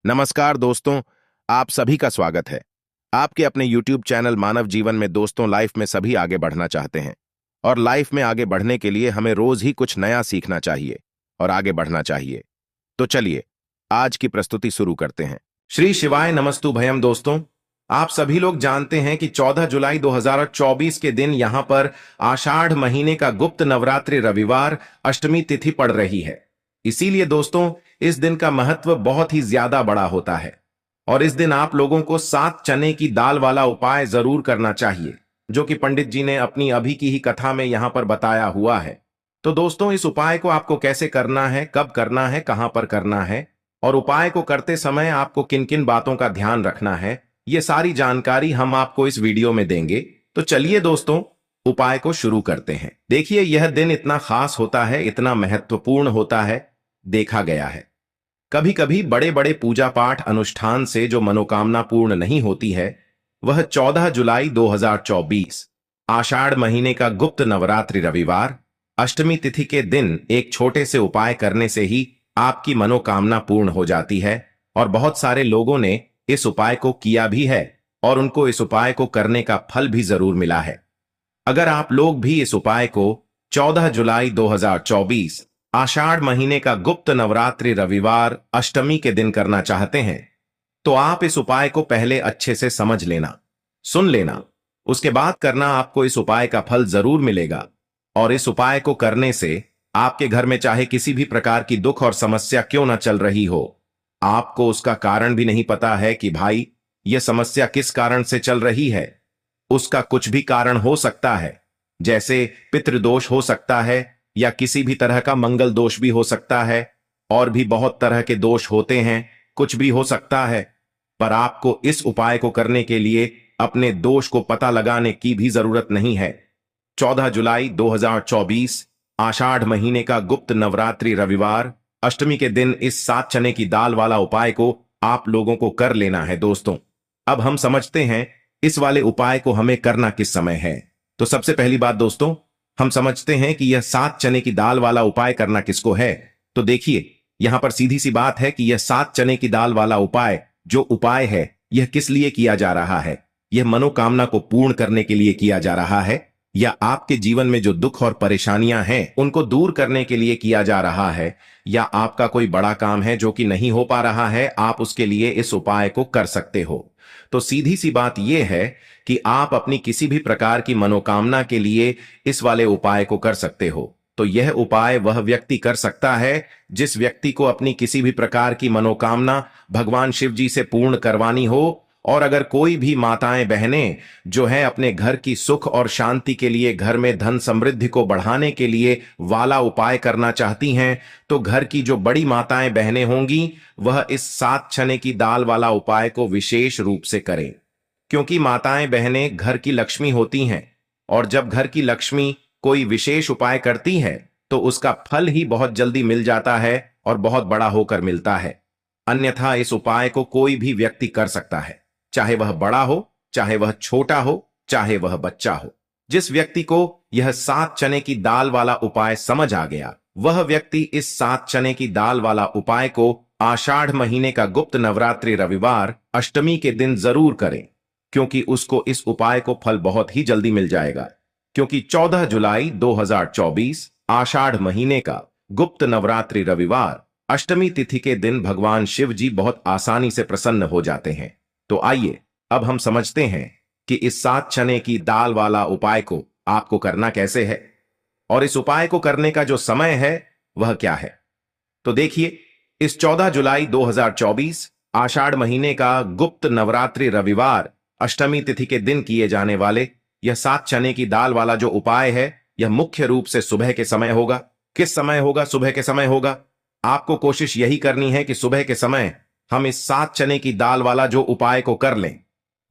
नमस्कार दोस्तों, आप सभी का स्वागत है। आपके अपने YouTube चैनल मानव जीवन में दोस्तों, लाइफ में सभी आगे बढ़ना चाहते हैं और लाइफ में आगे बढ़ने के लिए हमें रोज ही कुछ नया सीखना चाहिए और आगे बढ़ना चाहिए। तो चलिए आज की प्रस्तुति शुरू करते हैं। श्री शिवाय नमस्तु भयम। दोस्तों, आप सभी लोग जानते हैं कि 14 जुलाई 2024 के दिन यहां पर आषाढ़ महीने का गुप्त नवरात्रि रविवार अष्टमी तिथि पड़ रही है। इसीलिए दोस्तों, इस दिन का महत्व बहुत ही ज्यादा बड़ा होता है और इस दिन आप लोगों को 7 चने की दाल वाला उपाय जरूर करना चाहिए, जो कि पंडित जी ने अपनी अभी की ही कथा में यहां पर बताया हुआ है। तो दोस्तों, इस उपाय को आपको कैसे करना है, कब करना है, कहां पर करना है और उपाय को करते समय आपको किन किन बातों का ध्यान रखना है, ये सारी जानकारी हम आपको इस वीडियो में देंगे। तो चलिए दोस्तों, उपाय को शुरू करते हैं। देखिए, यह दिन इतना खास होता है, इतना महत्वपूर्ण होता है। देखा गया है कभी कभी बड़े बड़े पूजा पाठ अनुष्ठान से जो मनोकामना पूर्ण नहीं होती है, वह 14 जुलाई 2024 आषाढ़ महीने का गुप्त नवरात्रि रविवार अष्टमी तिथि के दिन एक छोटे से उपाय करने से ही आपकी मनोकामना पूर्ण हो जाती है। और बहुत सारे लोगों ने इस उपाय को किया भी है और उनको इस उपाय को करने का फल भी जरूर मिला है। अगर आप लोग भी इस उपाय को 14 जुलाई 2024 आषाढ़ महीने का गुप्त नवरात्रि रविवार अष्टमी के दिन करना चाहते हैं, तो आप इस उपाय को पहले अच्छे से समझ लेना, सुन लेना। उसके बाद करना, आपको इस उपाय का फल जरूर मिलेगा। और इस उपाय को करने से आपके घर में चाहे किसी भी प्रकार की दुख और समस्या क्यों ना चल रही हो, आपको उसका कारण भी नहीं पता है कि भाई यह समस्या किस कारण से चल रही है, उसका कुछ भी कारण हो सकता है। जैसे पितृदोष हो सकता है या किसी भी तरह का मंगल दोष भी हो सकता है, और भी बहुत तरह के दोष होते हैं, कुछ भी हो सकता है। पर आपको इस उपाय को करने के लिए अपने दोष को पता लगाने की भी जरूरत नहीं है। 14 जुलाई 2024 आषाढ़ महीने का गुप्त नवरात्रि रविवार अष्टमी के दिन इस 7 चने की दाल वाला उपाय को आप लोगों को कर लेना है। दोस्तों, अब हम समझते हैं इस वाले उपाय को हमें करना किस समय है। तो सबसे पहली बात दोस्तों, हम समझते हैं कि यह 7 चने की दाल वाला उपाय करना किसको है। तो देखिए, यहां पर सीधी सी बात है कि यह 7 चने की दाल वाला उपाय जो उपाय है, यह किस लिए किया जा रहा है। यह मनोकामना को पूर्ण करने के लिए किया जा रहा है, या आपके जीवन में जो दुख और परेशानियां हैं उनको दूर करने के लिए किया जा रहा है, या आपका कोई बड़ा काम है जो कि नहीं हो पा रहा है, आप उसके लिए इस उपाय को कर सकते हो। तो सीधी सी बात यह है कि आप अपनी किसी भी प्रकार की मनोकामना के लिए इस वाले उपाय को कर सकते हो। तो यह उपाय वह व्यक्ति कर सकता है जिस व्यक्ति को अपनी किसी भी प्रकार की मनोकामना भगवान शिव जी से पूर्ण करवानी हो। और अगर कोई भी माताएं बहनें जो है अपने घर की सुख और शांति के लिए, घर में धन समृद्धि को बढ़ाने के लिए वाला उपाय करना चाहती हैं, तो घर की जो बड़ी माताएं बहनें होंगी वह इस 7 चने की दाल वाला उपाय को विशेष रूप से करें। क्योंकि माताएं बहनें घर की लक्ष्मी होती हैं, और जब घर की लक्ष्मी कोई विशेष उपाय करती है तो उसका फल ही बहुत जल्दी मिल जाता है और बहुत बड़ा होकर मिलता है। अन्यथा इस उपाय को कोई भी व्यक्ति कर सकता है, चाहे वह बड़ा हो, चाहे वह छोटा हो, चाहे वह बच्चा हो। जिस व्यक्ति को यह 7 चने की दाल वाला उपाय समझ आ गया, वह व्यक्ति इस 7 चने की दाल वाला उपाय को आषाढ़ महीने का गुप्त नवरात्रि रविवार अष्टमी के दिन जरूर करें, क्योंकि उसको इस उपाय को फल बहुत ही जल्दी मिल जाएगा। क्योंकि 14 जुलाई 2024 आषाढ़ महीने का गुप्त नवरात्रि रविवार अष्टमी तिथि के दिन भगवान शिव जी बहुत आसानी से प्रसन्न हो जाते हैं। तो आइए अब हम समझते हैं कि इस 7 चने की दाल वाला उपाय को आपको करना कैसे है और इस उपाय को करने का जो समय है वह क्या है। तो देखिए, इस 14 जुलाई 2024 आषाढ़ महीने का गुप्त नवरात्रि रविवार अष्टमी तिथि के दिन किए जाने वाले यह 7 चने की दाल वाला जो उपाय है, यह मुख्य रूप से सुबह के समय होगा। किस समय होगा? सुबह के समय होगा। आपको कोशिश यही करनी है कि सुबह के समय हम इस 7 चने की दाल वाला जो उपाय को कर लें।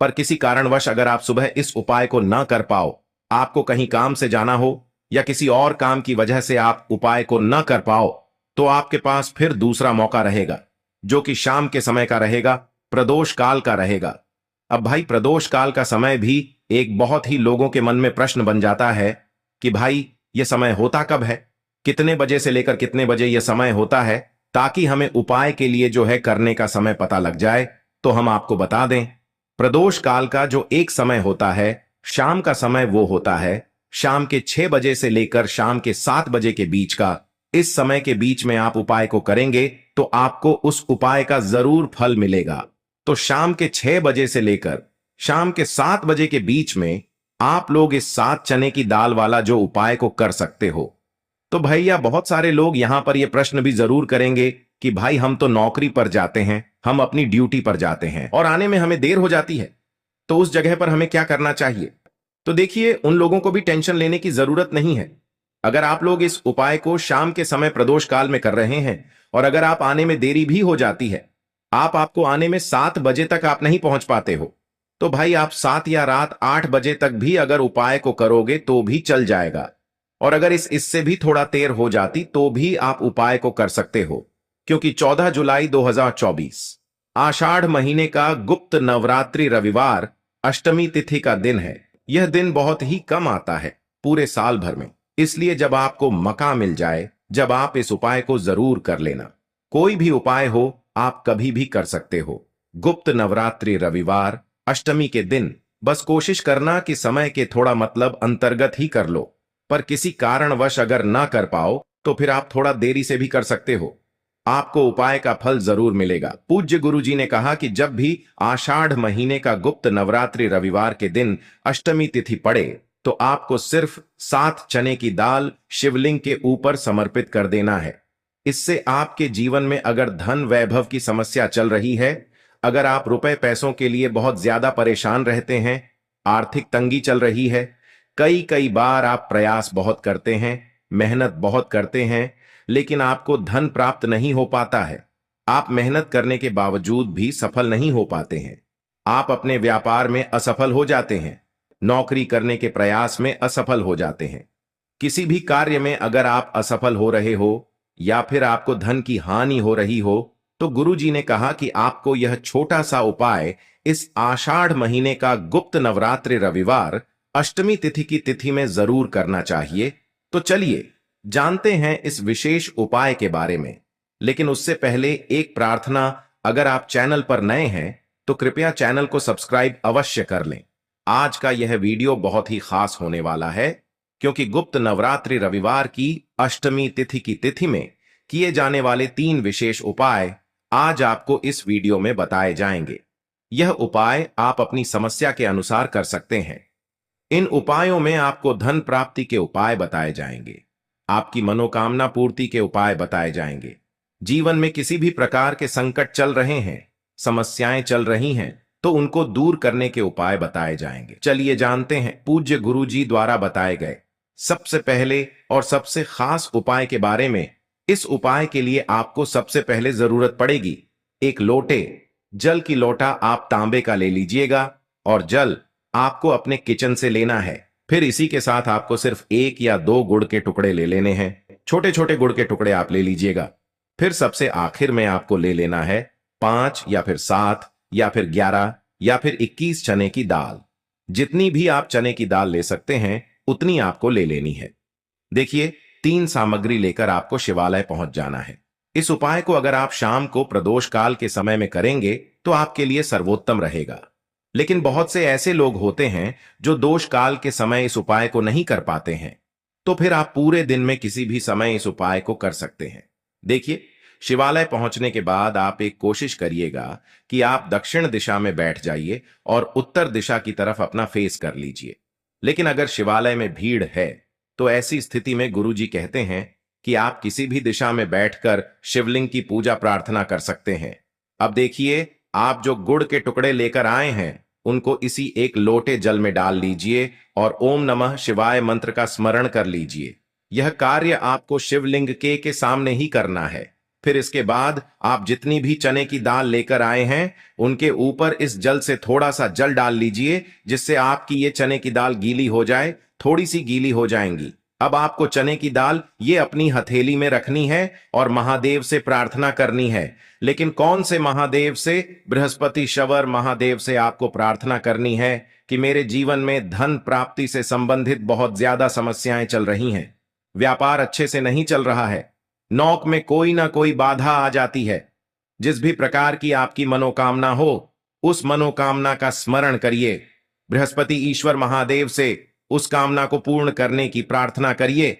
पर किसी कारणवश अगर आप सुबह इस उपाय को ना कर पाओ, आपको कहीं काम से जाना हो या किसी और काम की वजह से आप उपाय को ना कर पाओ, तो आपके पास फिर दूसरा मौका रहेगा, जो कि शाम के समय का रहेगा, प्रदोष काल का रहेगा। अब भाई, प्रदोष काल का समय भी एक बहुत ही लोगों के मन में प्रश्न बन जाता है कि भाई यह समय होता कब है, कितने बजे से लेकर कितने बजे यह समय होता है। ताकि हमें उपाय के लिए जो है करने का समय पता लग जाए। तो हम आपको बता दें, प्रदोष काल का जो एक समय होता है, शाम का समय, वो होता है शाम के 6 बजे से लेकर शाम के 7 बजे के बीच का। इस समय के बीच में आप उपाय को करेंगे तो आपको उस उपाय का जरूर फल मिलेगा। तो शाम के 6 बजे से लेकर शाम के 7 बजे के बीच में आप लोग इस 7 चने की दाल वाला जो उपाय को कर सकते हो। तो भैया बहुत सारे लोग यहां पर यह प्रश्न भी जरूर करेंगे कि भाई हम तो नौकरी पर जाते हैं, हम अपनी ड्यूटी पर जाते हैं और आने में हमें देर हो जाती है, तो उस जगह पर हमें क्या करना चाहिए। तो देखिए, उन लोगों को भी टेंशन लेने की जरूरत नहीं है। अगर आप लोग इस उपाय को शाम के समय प्रदोष काल में कर रहे हैं और अगर आप आने में देरी भी हो जाती है, आपको आने में 7 बजे तक आप नहीं पहुंच पाते हो, तो भाई आप 7 या रात 8 बजे तक भी अगर उपाय को करोगे तो भी चल जाएगा। और अगर इससे भी थोड़ा देर हो जाती तो भी आप उपाय को कर सकते हो, क्योंकि 14 जुलाई 2024 आषाढ़ महीने का गुप्त नवरात्रि रविवार अष्टमी तिथि का दिन है। यह दिन बहुत ही कम आता है पूरे साल भर में, इसलिए जब आपको मौका मिल जाए, जब आप इस उपाय को जरूर कर लेना। कोई भी उपाय हो, आप कभी भी कर सकते हो। गुप्त नवरात्रि रविवार अष्टमी के दिन बस कोशिश करना कि समय के थोड़ा मतलब अंतर्गत ही कर लो, पर किसी कारणवश अगर ना कर पाओ तो फिर आप थोड़ा देरी से भी कर सकते हो, आपको उपाय का फल जरूर मिलेगा। पूज्य गुरुजी ने कहा कि जब भी आषाढ़ महीने का गुप्त नवरात्रि रविवार के दिन अष्टमी तिथि पड़े तो आपको सिर्फ 7 चने की दाल शिवलिंग के ऊपर समर्पित कर देना है। इससे आपके जीवन में अगर धन वैभव की समस्या चल रही है, अगर आप रुपए पैसों के लिए बहुत ज्यादा परेशान रहते हैं, आर्थिक तंगी चल रही है, कई कई बार आप प्रयास बहुत करते हैं, मेहनत बहुत करते हैं, लेकिन आपको धन प्राप्त नहीं हो पाता है, आप मेहनत करने के बावजूद भी सफल नहीं हो पाते हैं, आप अपने व्यापार में असफल हो जाते हैं, नौकरी करने के प्रयास में असफल हो जाते हैं, किसी भी कार्य में अगर आप असफल हो रहे हो या फिर आपको धन की हानि हो रही हो, तो गुरुजी ने कहा कि आपको यह छोटा सा उपाय इस आषाढ़ महीने का गुप्त नवरात्रि रविवार अष्टमी तिथि की तिथि में जरूर करना चाहिए। तो चलिए जानते हैं इस विशेष उपाय के बारे में, लेकिन उससे पहले एक प्रार्थना, अगर आप चैनल पर नए हैं तो कृपया चैनल को सब्सक्राइब अवश्य कर लें। आज का यह वीडियो बहुत ही खास होने वाला है, क्योंकि गुप्त नवरात्रि रविवार की अष्टमी तिथि की तिथि में किए जाने वाले 3 विशेष उपाय आज आपको इस वीडियो में बताए जाएंगे। यह उपाय आप अपनी समस्या के अनुसार कर सकते हैं। इन उपायों में आपको धन प्राप्ति के उपाय बताए जाएंगे, आपकी मनोकामना पूर्ति के उपाय बताए जाएंगे, जीवन में किसी भी प्रकार के संकट चल रहे हैं, समस्याएं चल रही हैं, तो उनको दूर करने के उपाय बताए जाएंगे। चलिए जानते हैं पूज्य गुरुजी द्वारा बताए गए सबसे पहले और सबसे खास उपाय के बारे में। इस उपाय के लिए आपको सबसे पहले जरूरत पड़ेगी एक लोटे जल की। लोटा आप तांबे का ले लीजिएगा और जल आपको अपने किचन से लेना है। फिर इसी के साथ आपको सिर्फ 1 या 2 गुड़ के टुकड़े ले लेने हैं, छोटे छोटे गुड़ के टुकड़े आप ले लीजिएगा। फिर सबसे आखिर में आपको ले लेना है 5 या फिर 7 या फिर 11 या फिर 21 चने की दाल। जितनी भी आप चने की दाल ले सकते हैं उतनी आपको ले लेनी है। देखिए, 3 सामग्री लेकर आपको शिवालय पहुंच जाना है। इस उपाय को अगर आप शाम को प्रदोष काल के समय में करेंगे तो आपके लिए सर्वोत्तम रहेगा, लेकिन बहुत से ऐसे लोग होते हैं जो दोष काल के समय इस उपाय को नहीं कर पाते हैं, तो फिर आप पूरे दिन में किसी भी समय इस उपाय को कर सकते हैं। देखिए, शिवालय पहुंचने के बाद आप एक कोशिश करिएगा कि आप दक्षिण दिशा में बैठ जाइए और उत्तर दिशा की तरफ अपना फेस कर लीजिए। लेकिन अगर शिवालय में भीड़ है तो ऐसी स्थिति में गुरुजी कहते हैं कि आप किसी भी दिशा में बैठकर शिवलिंग की पूजा प्रार्थना कर सकते हैं। अब देखिए, आप जो गुड़ के टुकड़े लेकर आए हैं उनको इसी एक लोटे जल में डाल लीजिए और ओम नमः शिवाय मंत्र का स्मरण कर लीजिए। यह कार्य आपको शिवलिंग के सामने ही करना है। फिर इसके बाद आप जितनी भी चने की दाल लेकर आए हैं उनके ऊपर इस जल से थोड़ा सा जल डाल लीजिए, जिससे आपकी ये चने की दाल गीली हो जाए, थोड़ी सी गीली हो जाएंगी। अब आपको चने की दाल ये अपनी हथेली में रखनी है और महादेव से प्रार्थना करनी है। लेकिन कौन से महादेव से? बृहस्पति शवर महादेव से आपको प्रार्थना करनी है कि मेरे जीवन में धन प्राप्ति से संबंधित बहुत ज्यादा समस्याएं चल रही हैं, व्यापार अच्छे से नहीं चल रहा है, नौक में कोई ना कोई बाधा आ जाती है। जिस भी प्रकार की आपकी मनोकामना हो, उस मनोकामना का स्मरण करिए। बृहस्पति ईश्वर महादेव से उस कामना को पूर्ण करने की प्रार्थना करिए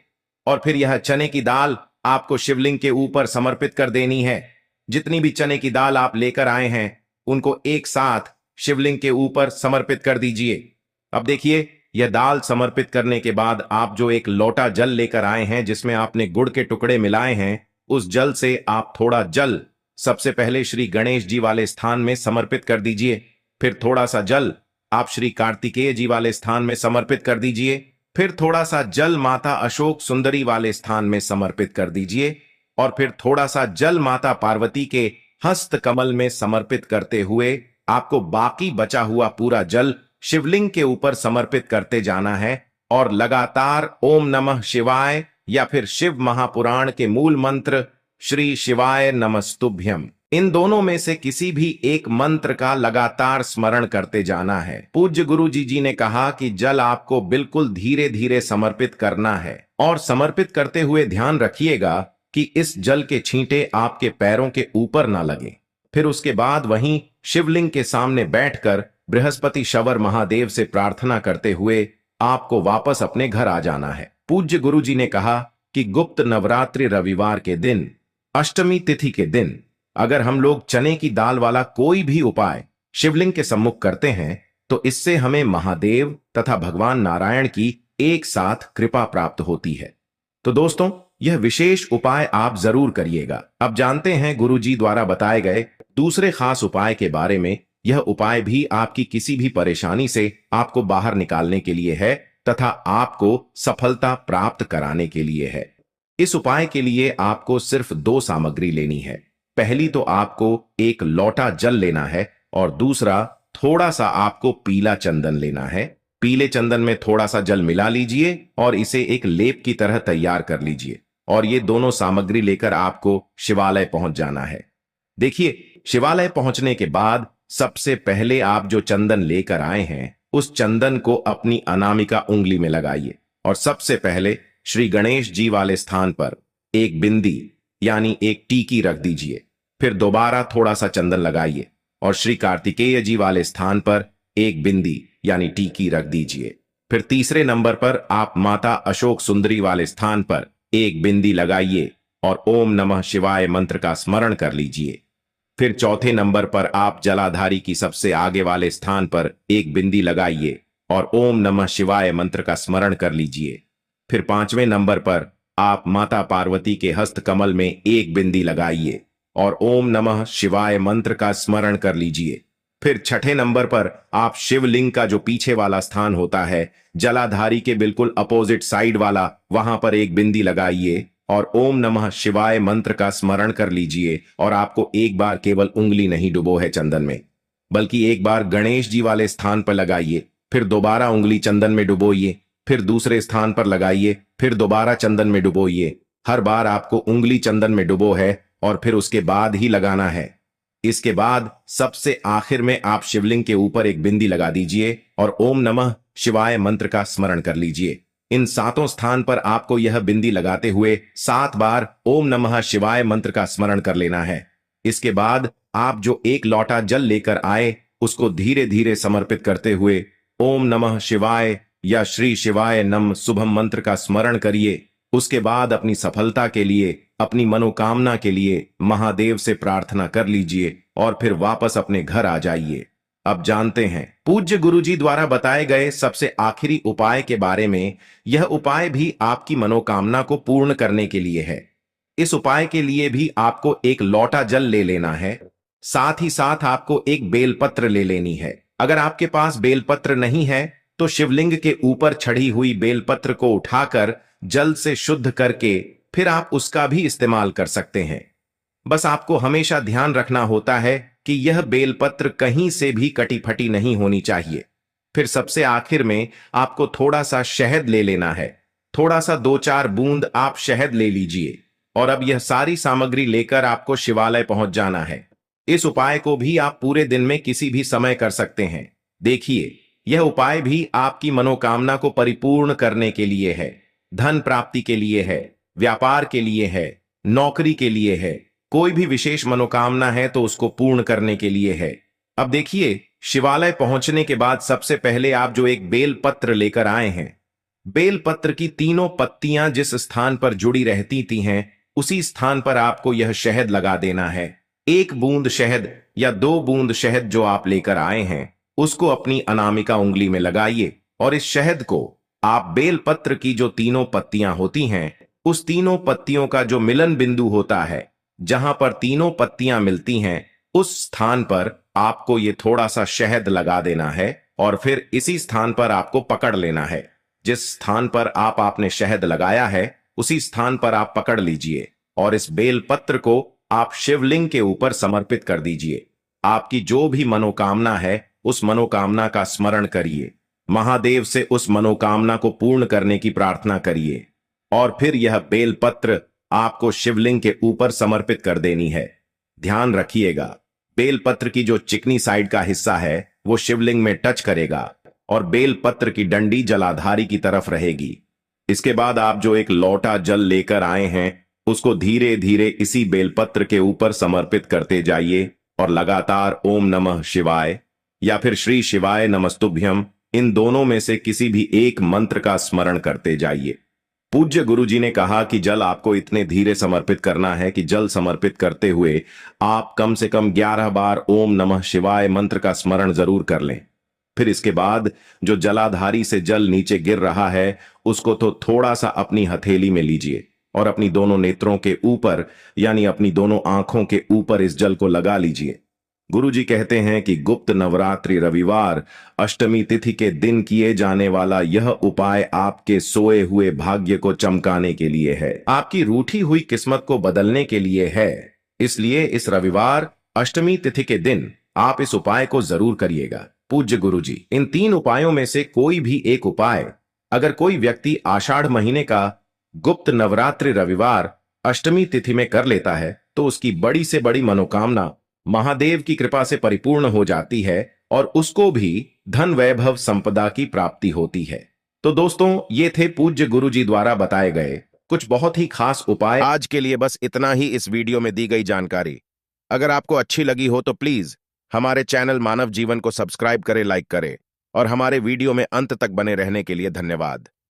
और फिर यह चने की दाल आपको शिवलिंग के ऊपर समर्पित कर देनी है। जितनी भी चने की दाल आप लेकर आए हैं उनको एक साथ शिवलिंग के ऊपर समर्पित कर दीजिए। अब देखिए, यह दाल समर्पित करने के बाद आप जो एक लोटा जल लेकर आए हैं जिसमें आपने गुड़ के टुकड़े मिलाए हैं, उस जल से आप थोड़ा जल सबसे पहले श्री गणेश जी वाले स्थान में समर्पित कर दीजिए। फिर थोड़ा सा जल आप श्री कार्तिकेय जी वाले स्थान में समर्पित कर दीजिए। फिर थोड़ा सा जल माता अशोक सुंदरी वाले स्थान में समर्पित कर दीजिए और फिर थोड़ा सा जल माता पार्वती के हस्त कमल में समर्पित करते हुए आपको बाकी बचा हुआ पूरा जल शिवलिंग के ऊपर समर्पित करते जाना है और लगातार ओम नमः शिवाय या फिर शिव महापुराण के मूल मंत्र श्री शिवाय नमस्तुभ्यम, इन दोनों में से किसी भी एक मंत्र का लगातार स्मरण करते जाना है। पूज्य गुरु जी ने कहा कि जल आपको बिल्कुल धीरे धीरे समर्पित करना है और समर्पित करते हुए ध्यान रखिएगा कि इस जल के छींटे आपके पैरों के ऊपर ना लगे। फिर उसके बाद वहीं शिवलिंग के सामने बैठकर बृहस्पति शवर महादेव से प्रार्थना करते हुए आपको वापस अपने घर आ जाना है। पूज्य गुरु जी ने कहा कि गुप्त नवरात्रि रविवार के दिन, अष्टमी तिथि के दिन अगर हम लोग चने की दाल वाला कोई भी उपाय शिवलिंग के सम्मुख करते हैं तो इससे हमें महादेव तथा भगवान नारायण की एक साथ कृपा प्राप्त होती है। तो दोस्तों, यह विशेष उपाय आप जरूर करिएगा। अब जानते हैं गुरुजी द्वारा बताए गए दूसरे खास उपाय के बारे में। यह उपाय भी आपकी किसी भी परेशानी से आपको बाहर निकालने के लिए है तथा आपको सफलता प्राप्त कराने के लिए है। इस उपाय के लिए आपको सिर्फ 2 सामग्री लेनी है। पहली तो आपको एक लोटा जल लेना है और दूसरा थोड़ा सा आपको पीला चंदन लेना है। पीले चंदन में थोड़ा सा जल मिला लीजिए और इसे एक लेप की तरह तैयार कर लीजिए और ये दोनों सामग्री लेकर आपको शिवालय पहुंच जाना है। देखिए, शिवालय पहुंचने के बाद सबसे पहले आप जो चंदन लेकर आए हैं उस चंदन को अपनी अनामिका उंगली में लगाइए और सबसे पहले श्री गणेश जी वाले स्थान पर एक बिंदी यानी एक टीकी रख दीजिए। फिर दोबारा थोड़ा सा चंदन लगाइए और श्री कार्तिकेय जी वाले स्थान पर एक बिंदी यानी टीकी रख दीजिए। फिर तीसरे नंबर पर आप माता अशोक सुंदरी वाले स्थान पर एक बिंदी लगाइए और ओम नमः शिवाय मंत्र का स्मरण कर लीजिए। फिर चौथे नंबर पर आप जलाधारी की सबसे आगे वाले स्थान पर एक बिंदी लगाइए और ओम नमः शिवाय मंत्र का स्मरण कर लीजिए। फिर 5वें नंबर पर आप माता पार्वती के हस्त कमल में एक बिंदी लगाइए और ओम नमः शिवाय मंत्र का स्मरण कर लीजिए। फिर 6ठे नंबर पर आप शिवलिंग का जो पीछे वाला स्थान होता है, जलाधारी के बिल्कुल अपोजिट साइड वाला, वहां पर एक बिंदी लगाइए और ओम नमः शिवाय मंत्र का स्मरण कर लीजिए। और आपको एक बार केवल उंगली नहीं डुबो है चंदन में, बल्कि एक बार गणेश जी वाले स्थान पर लगाइए, फिर दोबारा उंगली चंदन में डुबोइए, फिर दूसरे स्थान पर लगाइए, फिर दोबारा चंदन में डुबोइए। हर बार आपको उंगली चंदन में डुबो है और फिर उसके बाद ही लगाना है। इसके बाद सबसे आखिर में आप शिवलिंग के ऊपर एक बिंदी लगा दीजिए और ओम नमः शिवाय मंत्र का स्मरण कर लीजिए। इन 7 स्थान पर आपको यह बिंदी लगाते हुए 7 बार ओम नमः शिवाय मंत्र का स्मरण कर लेना है। इसके बाद आप जो एक लोटा जल लेकर आए उसको धीरे धीरे समर्पित करते हुए ओम नमः शिवाय या श्री शिवाय नम शुभम मंत्र का स्मरण करिए। उसके बाद अपनी सफलता के लिए, अपनी मनोकामना के लिए महादेव से प्रार्थना कर लीजिए और फिर वापस अपने घर आ जाइए। अब जानते हैं पूज्य गुरुजी द्वारा बताए गए सबसे आखिरी उपाय के बारे में। यह उपाय भी आपकी मनोकामना को पूर्ण करने के लिए है। इस उपाय के लिए भी आपको एक लोटा जल ले लेना है, साथ ही साथ आपको एक बेलपत्र ले लेनी है। अगर आपके पास बेलपत्र नहीं है तो शिवलिंग के ऊपर चढ़ी हुई बेलपत्र को उठाकर जल से शुद्ध करके फिर आप उसका भी इस्तेमाल कर सकते हैं। बस आपको हमेशा ध्यान रखना होता है कि यह बेलपत्र कहीं से भी कटी फटी नहीं होनी चाहिए। फिर सबसे आखिर में आपको थोड़ा सा शहद ले लेना है। थोड़ा सा 2-4 बूंद आप शहद ले लीजिए और अब यह सारी सामग्री लेकर आपको शिवालय पहुंच जाना है। इस उपाय को भी आप पूरे दिन में किसी भी समय कर सकते हैं। देखिए, यह उपाय भी आपकी मनोकामना को परिपूर्ण करने के लिए है, धन प्राप्ति के लिए है, व्यापार के लिए है, नौकरी के लिए है, कोई भी विशेष मनोकामना है तो उसको पूर्ण करने के लिए है। अब देखिए, शिवालय पहुंचने के बाद सबसे पहले आप जो एक बेल पत्र लेकर आए हैं, बेल पत्र की तीनों पत्तियां जिस स्थान पर जुड़ी रहती थी हैं, उसी स्थान पर आपको यह शहद लगा देना है। 1 बूंद शहद या 2 बूंद शहद जो आप लेकर आए हैं, उसको अपनी अनामिका उंगली में लगाइए और इस शहद को आप बेल पत्र की जो तीनों पत्तियां होती हैं, उस तीनों पत्तियों का जो मिलन बिंदु होता है, जहां पर तीनों पत्तियां मिलती हैं, उस स्थान पर आपको ये थोड़ा सा शहद लगा देना है और फिर इसी स्थान पर आपको पकड़ लेना है। जिस स्थान पर आपने शहद लगाया है, उसी स्थान पर आप पकड़ लीजिए और इस बेल पत्र को आप शिवलिंग के ऊपर समर्पित कर दीजिए। आपकी जो भी मनोकामना है, उस मनोकामना का स्मरण करिए, महादेव से उस मनोकामना को पूर्ण करने की प्रार्थना करिए और फिर यह बेल पत्र आपको शिवलिंग के ऊपर समर्पित कर देनी है। ध्यान रखिएगा, बेल पत्र की जो चिकनी साइड का हिस्सा है वो शिवलिंग में टच करेगा और बेल पत्र की डंडी जलाधारी की तरफ रहेगी। इसके बाद आप जो एक लोटा जल लेकर आए हैं, उसको धीरे धीरे इसी बेलपत्र के ऊपर समर्पित करते जाइए और लगातार ओम नमः शिवाय या फिर श्री शिवाय नमस्तुभ्यम, इन दोनों में से किसी भी एक मंत्र का स्मरण करते जाइए। पूज्य गुरुजी ने कहा कि जल आपको इतने धीरे समर्पित करना है कि जल समर्पित करते हुए आप कम से कम 11 बार ओम नमः शिवाय मंत्र का स्मरण जरूर कर लें। फिर इसके बाद जो जलाधारी से जल नीचे गिर रहा है, उसको तो थोड़ा सा अपनी हथेली में लीजिए और अपनी दोनों नेत्रों के ऊपर यानी अपनी दोनों आंखों के ऊपर इस जल को लगा लीजिए। गुरुजी कहते हैं कि गुप्त नवरात्रि रविवार अष्टमी तिथि के दिन किए जाने वाला यह उपाय आपके सोए हुए भाग्य को चमकाने के लिए है, आपकी रूठी हुई किस्मत को बदलने के लिए है। इसलिए इस रविवार अष्टमी तिथि के दिन आप इस उपाय को जरूर करिएगा। पूज्य गुरुजी, इन 3 उपायों में से कोई भी एक उपाय अगर कोई व्यक्ति आषाढ़ महीने का गुप्त नवरात्रि रविवार अष्टमी तिथि में कर लेता है, तो उसकी बड़ी से बड़ी मनोकामना महादेव की कृपा से परिपूर्ण हो जाती है और उसको भी धन वैभव संपदा की प्राप्ति होती है। तो दोस्तों, ये थे पूज्य गुरुजी द्वारा बताए गए कुछ बहुत ही खास उपाय। आज के लिए बस इतना ही इस वीडियो में दी गई जानकारी। अगर आपको अच्छी लगी हो तो प्लीज हमारे चैनल मानव जीवन को सब्सक्राइब करें, लाइक करें और हमारे वीडियो में अंत तक बने रहने के लिए धन्यवाद।